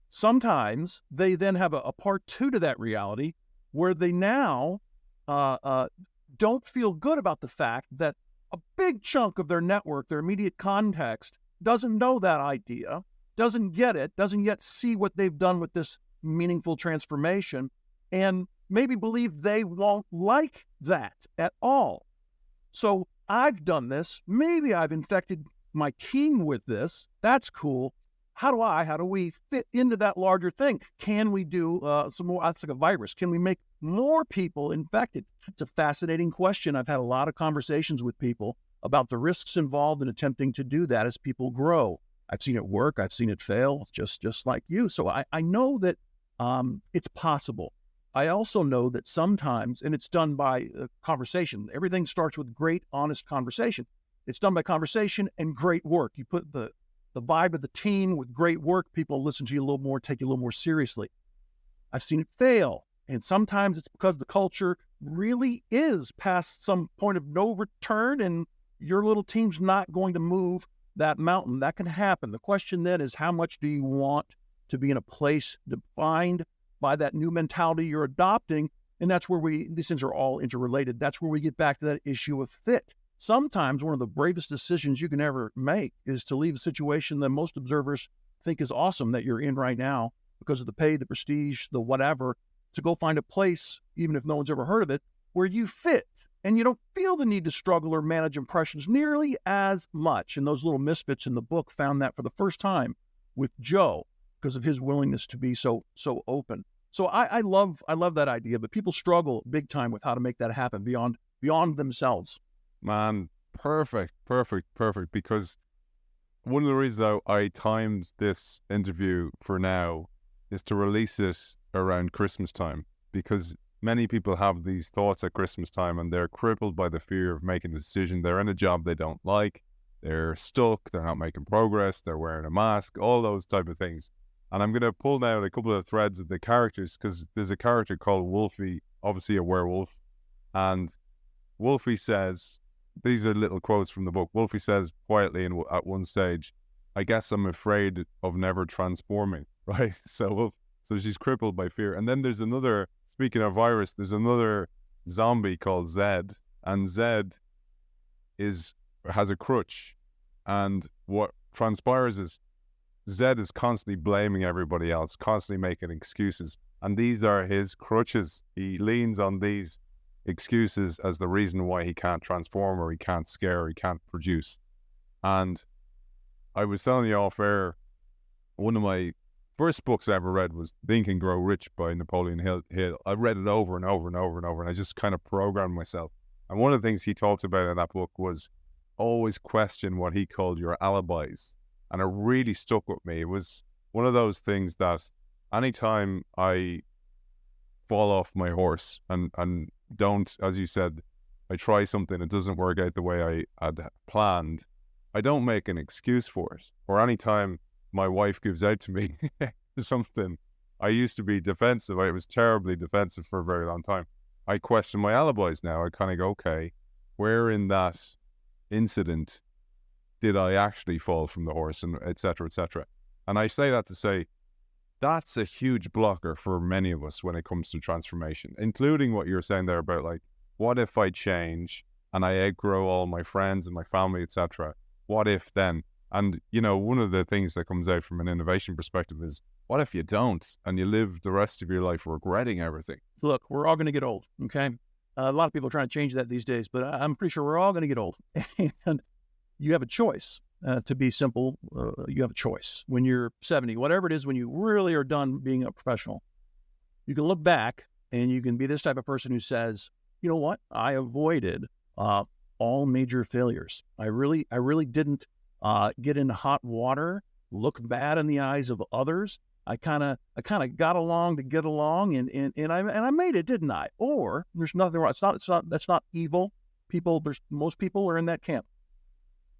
Sometimes they then have a part two to that reality where they now don't feel good about the fact that a big chunk of their network, their immediate context, doesn't know that idea, doesn't get it, doesn't yet see what they've done with this meaningful transformation, and maybe believe they won't like that at all. So I've done this. Maybe I've infected my team with this. That's cool. How do we fit into that larger thing? Can we do some more? It's like a virus. Can we make more people infected? It's a fascinating question. I've had a lot of conversations with people about the risks involved in attempting to do that as people grow. I've seen it work. I've seen it fail, just like you. So I know that it's possible. I also know that sometimes, and it's done by conversation. Everything starts with great, honest conversation. It's done by conversation and great work. You put the vibe of the team with great work, people listen to you a little more, take you a little more seriously. I've seen it fail. And sometimes it's because the culture really is past some point of no return and your little team's not going to move that mountain. That can happen. The question then is, how much do you want to be in a place defined by that new mentality you're adopting? And that's where these things are all interrelated. That's where we get back to that issue of fit. Sometimes one of the bravest decisions you can ever make is to leave a situation that most observers think is awesome that you're in right now because of the pay, the prestige, the whatever, to go find a place, even if no one's ever heard of it, where you fit and you don't feel the need to struggle or manage impressions nearly as much. And those little misfits in the book found that for the first time with Joe because of his willingness to be so open. So I love that idea, but people struggle big time with how to make that happen beyond themselves. Man, perfect. Because one of the reasons I timed this interview for now is to release it around Christmas time, because many people have these thoughts at Christmas time and they're crippled by the fear of making a decision. They're in a job they don't like. They're stuck. They're not making progress. They're wearing a mask, all those type of things. And I'm going to pull out a couple of threads of the characters, because there's a character called Wolfie, obviously a werewolf. And Wolfie says, these are little quotes from the book. Wolfie says quietly at one stage, "I guess I'm afraid of never transforming," right? So she's crippled by fear. And then there's another, speaking of virus, there's another zombie called Zed. And Zed has a crutch. And what transpires is Zed is constantly blaming everybody else, constantly making excuses. And these are his crutches. He leans on these excuses as the reason why he can't transform, or he can't scare, or he can't produce. And I was telling you off air, one of my first books I ever read was Think and Grow Rich by Napoleon Hill. I read it over and over and over and over, and I just kind of programmed myself. And one of the things he talked about in that book was always question what he called your alibis. And it really stuck with me. It was one of those things that anytime I fall off my horse and don't, as you said, I try something, it doesn't work out the way I had planned, I don't make an excuse for it. Or anytime my wife gives out to me something, I used to be defensive. I was terribly defensive for a very long time. I question my alibis now. I kind of go, okay, where in that incident did I actually fall from the horse, and et cetera, et cetera. And I say that to say, that's a huge blocker for many of us when it comes to transformation, including what you're saying there about, like, what if I change and I outgrow all my friends and my family, etc.? What if then? And, you know, one of the things that comes out from an innovation perspective is, what if you don't and you live the rest of your life regretting everything? Look, we're all going to get old, okay? A lot of people are trying to change that these days, but I'm pretty sure we're all going to get old. And you have a choice. To be simple, you have a choice. When you're 70, whatever it is, when you really are done being a professional, you can look back and you can be this type of person who says, you know what? I avoided all major failures. I really didn't get into hot water, look bad in the eyes of others. I kind of got along to get along, and I made it, didn't I? Or there's nothing wrong. That's not evil. Most people are in that camp.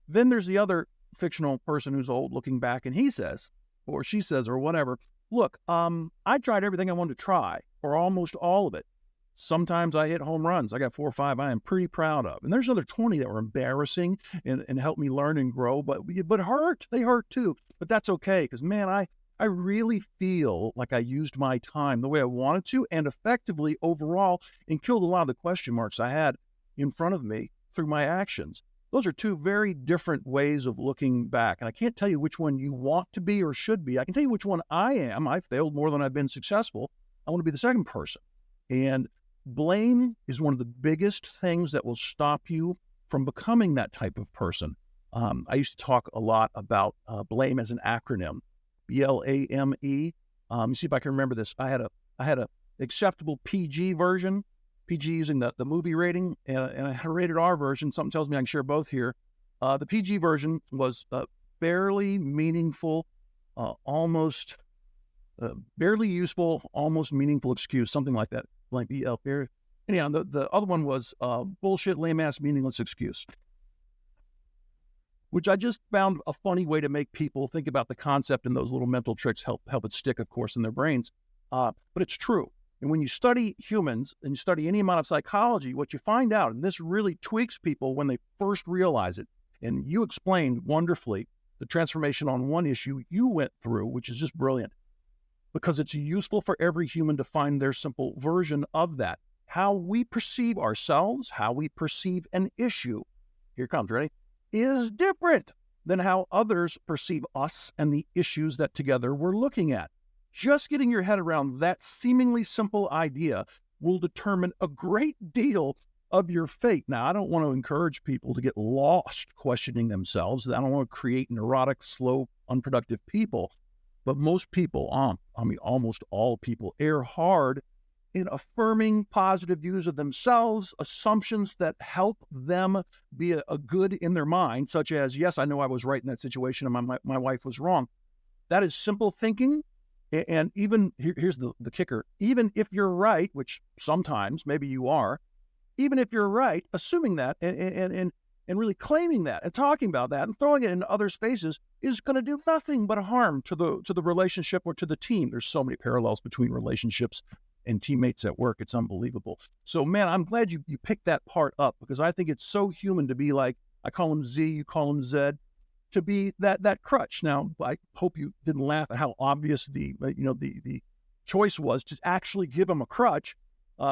Then there's the other fictional person who's old looking back, and he says, or she says, or whatever, look, I tried everything I wanted to try, or almost all of it. Sometimes I hit home runs. I got 4 or 5 I am pretty proud of. And there's another 20 that were embarrassing and helped me learn and grow, but hurt. They hurt too. But that's okay, because, man, I really feel like I used my time the way I wanted to, and effectively overall, and killed a lot of the question marks I had in front of me through my actions. Those are two very different ways of looking back. And I can't tell you which one you want to be or should be. I can tell you which one I am. I failed more than I've been successful. I want to be the second person. And blame is one of the biggest things that will stop you from becoming that type of person. I used to talk a lot about blame as an acronym, BLAME. Let me see if I can remember this. I had a acceptable PG version. PG using the movie rating, and I had a rated R version. Something tells me I can share both here. The PG version was barely meaningful, almost barely useful, almost meaningful excuse, something like that. Like anyhow, the other one was bullshit, lame ass, meaningless excuse, which I just found a funny way to make people think about the concept, and those little mental tricks help it stick, of course, in their brains. But it's true. And when you study humans and you study any amount of psychology, what you find out, and this really tweaks people when they first realize it, and you explained wonderfully the transformation on one issue you went through, which is just brilliant, because it's useful for every human to find their simple version of that. How we perceive ourselves, how we perceive an issue, here it comes, ready, is different than how others perceive us and the issues that together we're looking at. Just getting your head around that seemingly simple idea will determine a great deal of your fate. Now, I don't want to encourage people to get lost questioning themselves. I don't want to create neurotic, slow, unproductive people. But most people, almost all people, err hard in affirming positive views of themselves, assumptions that help them be a good in their mind, such as, yes, I know I was right in that situation and my wife was wrong. That is simple thinking, And even here's the kicker: even if you're right, which sometimes maybe you are, even if you're right, assuming that and really claiming that and talking about that and throwing it in other spaces is going to do nothing but harm to the relationship or to the team. There's so many parallels between relationships and teammates at work. It's unbelievable. So, man, I'm glad you picked that part up, because I think it's so human to be like, I call him Z, you call him Z, to be that crutch. Now, I hope you didn't laugh at how obvious the choice was to actually give him a crutch.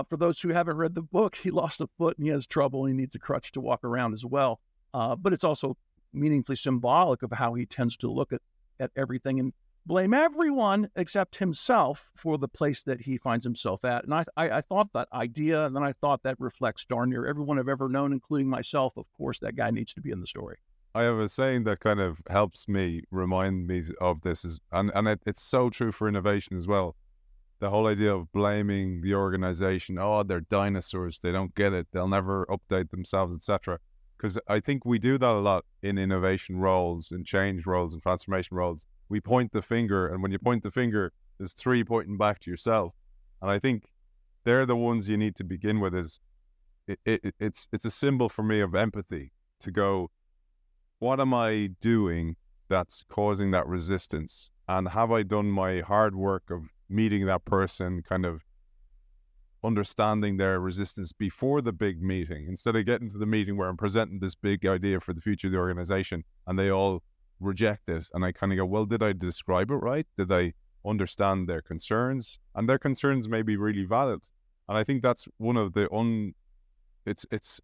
For those who haven't read the book, he lost a foot and he has trouble. And he needs a crutch to walk around as well. But it's also meaningfully symbolic of how he tends to look at everything and blame everyone except himself for the place that he finds himself at. And I thought that idea, and then I thought that reflects darn near everyone I've ever known, including myself. Of course, that guy needs to be in the story. I have a saying that kind of helps me remind me of this, it's so true for innovation as well. The whole idea of blaming the organization, oh, they're dinosaurs, they don't get it, they'll never update themselves, etc. Because I think we do that a lot in innovation roles, in change roles, and transformation roles. We point the finger, and when you point the finger, there's three pointing back to yourself. And I think they're the ones you need to begin with. Is it's a symbol for me of empathy, to go, what am I doing that's causing that resistance? And have I done my hard work of meeting that person, kind of understanding their resistance before the big meeting, instead of getting to the meeting where I'm presenting this big idea for the future of the organization and they all reject it? And I kind of go, well, did I describe it right? Did I understand their concerns? And their concerns may be really valid. And I think that's one of the it's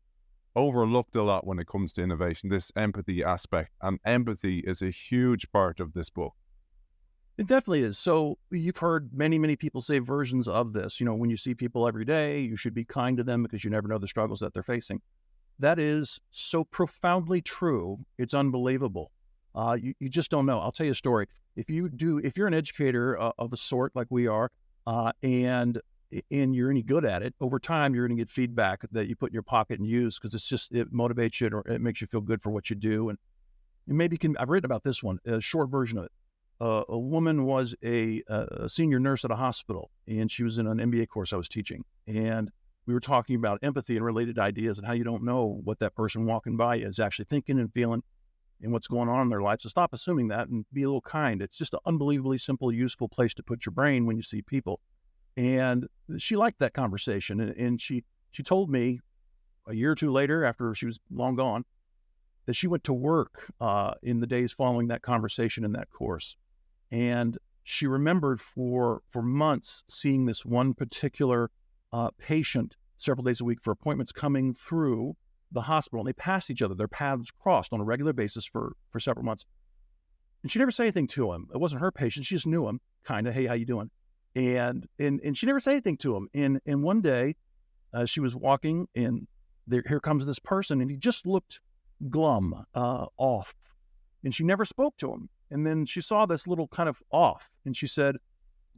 overlooked a lot when it comes to innovation, this empathy aspect. And empathy is a huge part of this book. It definitely is. So you've heard many, many people say versions of this. When you see people every day, you should be kind to them because you never know the struggles that they're facing. That is so profoundly true. It's unbelievable. You just don't know. I'll tell you a story. If you're an educator of a sort like we are, and you're any good at it, over time, you're going to get feedback that you put in your pocket and use, because it motivates you, or it makes you feel good for what you do. And maybe I've written about this one, a short version of it. A woman was a senior nurse at a hospital, and she was in an MBA course I was teaching. And we were talking about empathy and related ideas and how you don't know what that person walking by is actually thinking and feeling and what's going on in their life. So stop assuming that and be a little kind. It's just an unbelievably simple, useful place to put your brain when you see people. And she liked that conversation. And she told me a year or two later, after she was long gone, that she went to work in the days following that conversation in that course. And she remembered for months seeing this one particular patient several days a week for appointments coming through the hospital. And they passed each other. Their paths crossed on a regular basis for several months. And she never said anything to him. It wasn't her patient. She just knew him, kind of, hey, how you doing? And she never said anything to him. And one day she was walking, and here comes this person, and he just looked glum, off. And she never spoke to him. And then she saw this little kind of off, and she said,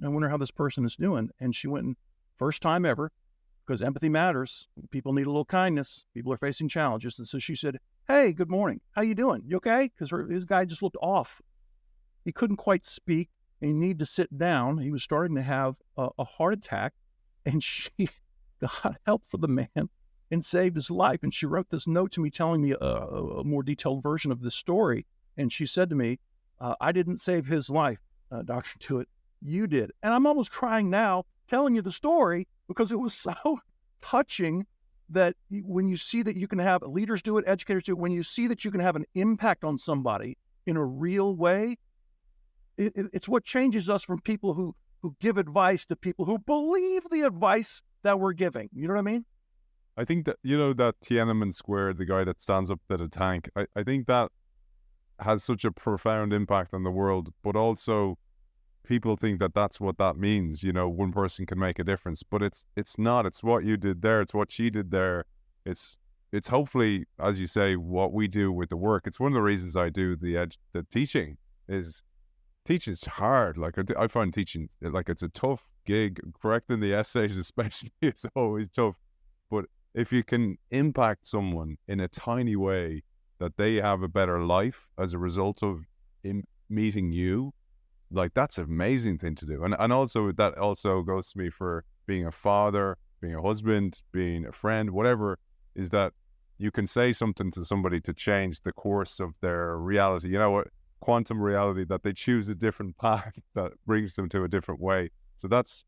I wonder how this person is doing. And she went, first time ever, because empathy matters. People need a little kindness. People are facing challenges. And so she said, hey, good morning. How you doing? You okay? Because his guy just looked off. He couldn't quite speak, and he needed to sit down. He was starting to have a heart attack, and she got help for the man and saved his life. And she wrote this note to me telling me a more detailed version of this story. And she said to me, I didn't save his life, Dr. Dewett, you did. And I'm almost crying now telling you the story, because it was so touching that when you see that you can have, leaders do it, educators do it, when you see that you can have an impact on somebody in a real way, it's what changes us from people who give advice to people who believe the advice that we're giving. You know what I mean? I think that, that Tiananmen Square, the guy that stands up at a tank, I think that has such a profound impact on the world, but also people think that that's what that means. One person can make a difference, but it's not. It's what you did there. It's what she did there. It's hopefully, as you say, what we do with the work. It's one of the reasons I do the teaching. Teaching's hard. Like I find teaching, like, it's a tough gig. Correcting the essays especially, it's always tough. But if you can impact someone in a tiny way, that they have a better life as a result of meeting you, like, that's an amazing thing to do. And also that also goes to me for being a father, being a husband, being a friend, whatever, is that you can say something to somebody to change the course of their reality. You know what? Quantum reality, that they choose a different path that brings them to a different way. So that's,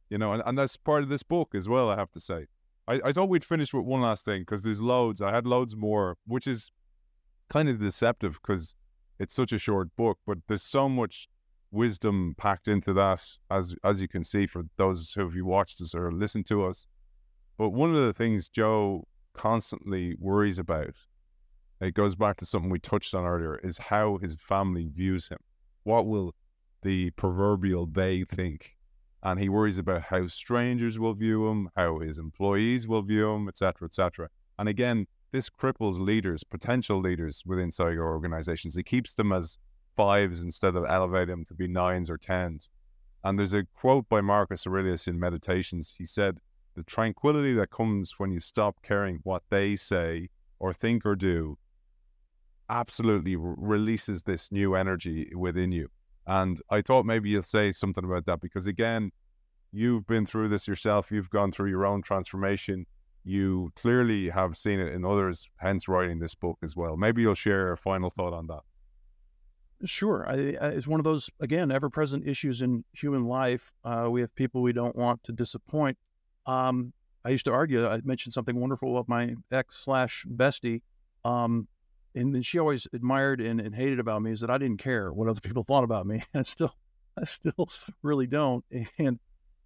and that's part of this book as well, I have to say. I thought we'd finish with one last thing, because there's loads. I had loads more, which is kind of deceptive because it's such a short book, but there's so much wisdom packed into that, as you can see, for those who have watched us or listened to us. But one of the things Joe constantly worries about, it goes back to something we touched on earlier, is how his family views him. What will the proverbial they think? And he worries about how strangers will view him, how his employees will view him, etc., etc. And again, this cripples leaders, potential leaders within your organizations. It keeps them as 5s instead of elevating them to be 9s or 10s. And there's a quote by Marcus Aurelius in Meditations. He said, "The tranquility that comes when you stop caring what they say or think or do absolutely releases this new energy within you." And I thought maybe you'll say something about that, because again, you've been through this yourself. You've gone through your own transformation. You clearly have seen it in others, hence writing this book as well. Maybe you'll share a final thought on that. Sure. It's one of those, again, ever-present issues in human life. We have people we don't want to disappoint. I used to argue, I mentioned something wonderful about my ex/bestie, and then she always admired and hated about me, is that I didn't care what other people thought about me. And I still really don't. And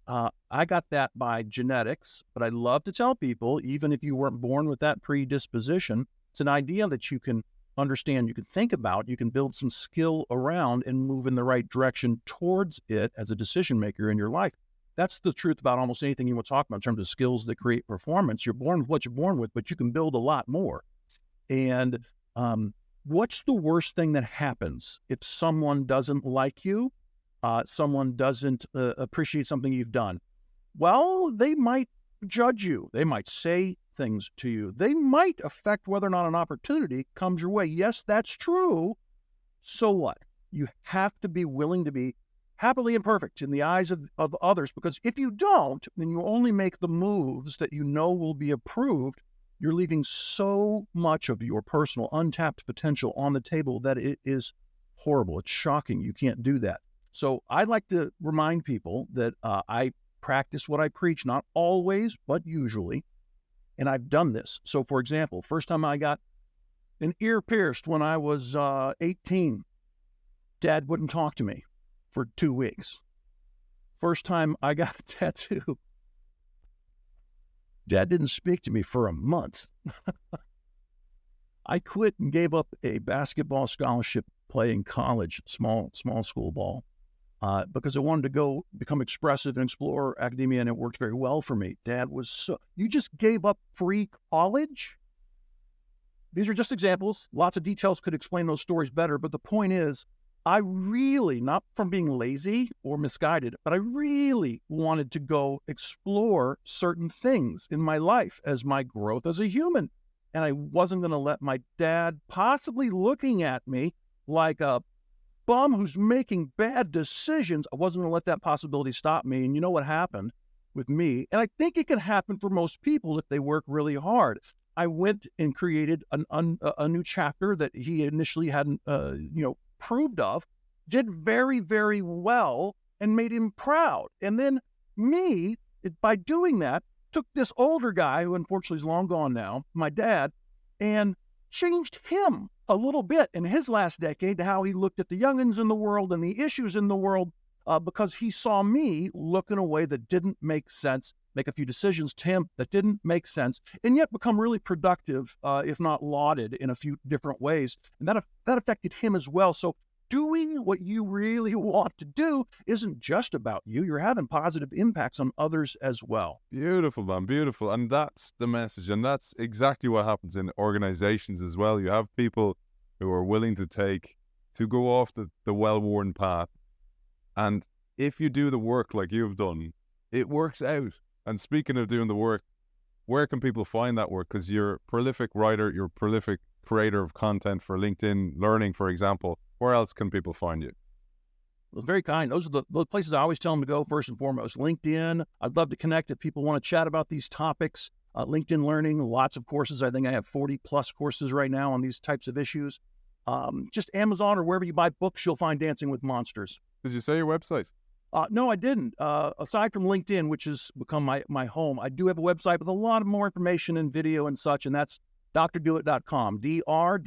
I got that by genetics, but I love to tell people, even if you weren't born with that predisposition, it's an idea that you can understand, you can think about, you can build some skill around and move in the right direction towards it as a decision maker in your life. That's the truth about almost anything you want to talk about in terms of skills that create performance. You're born with what you're born with, but you can build a lot more. And what's the worst thing that happens if someone doesn't like you, someone doesn't appreciate something you've done? Well, they might judge you. They might say things to you. They might affect whether or not an opportunity comes your way. Yes, that's true. So what? You have to be willing to be happily imperfect in the eyes of others, because if you don't, then you only make the moves that you know will be approved. You're leaving so much of your personal untapped potential on the table that it is horrible. It's shocking. You can't do that. So I'd like to remind people that I practice what I preach, not always, but usually. And I've done this. So, for example, first time I got an ear pierced when I was 18, Dad wouldn't talk to me for 2 weeks. First time I got a tattoo, Dad didn't speak to me for a month. I quit and gave up a basketball scholarship playing college, small school ball, because I wanted to go become expressive and explore academia, and it worked very well for me. Dad was you just gave up free college? These are just examples. Lots of details could explain those stories better, but the point is, I really, not from being lazy or misguided, but I really wanted to go explore certain things in my life as my growth as a human. And I wasn't going to let my dad possibly looking at me like a bum who's making bad decisions. I wasn't going to let that possibility stop me. And you know what happened with me? And I think it can happen for most people if they work really hard. I went and created a new chapter that he initially hadn't, approved of, did very, very well, and made him proud. And then me, by doing that, took this older guy, who unfortunately is long gone now, my dad, and changed him a little bit in his last decade to how he looked at the youngins in the world and the issues in the world, because he saw me look in a way that didn't make sense, make a few decisions to him that didn't make sense, and yet become really productive, if not lauded in a few different ways. And that affected him as well. So doing what you really want to do isn't just about you. You're having positive impacts on others as well. Beautiful, man. Beautiful. And that's the message. And that's exactly what happens in organizations as well. You have people who are willing to go off the well-worn path. And if you do the work like you've done, it works out. And speaking of doing the work, where can people find that work? Because you're a prolific writer, you're a prolific creator of content for LinkedIn Learning, for example. Where else can people find you? Very kind. Those are the places I always tell them to go first and foremost. LinkedIn. I'd love to connect if people want to chat about these topics. LinkedIn Learning, lots of courses. I think I have 40 plus courses right now on these types of issues. Just Amazon or wherever you buy books, you'll find Dancing with Monsters. Did you say your website? No, I didn't. Aside from LinkedIn, which has become my home, I do have a website with a lot of more information and video and such, and that's drdewett.com, DRDEWETT.com.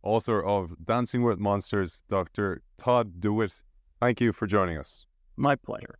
Author of Dancing with Monsters, Dr. Todd Dewett. Thank you for joining us. My pleasure.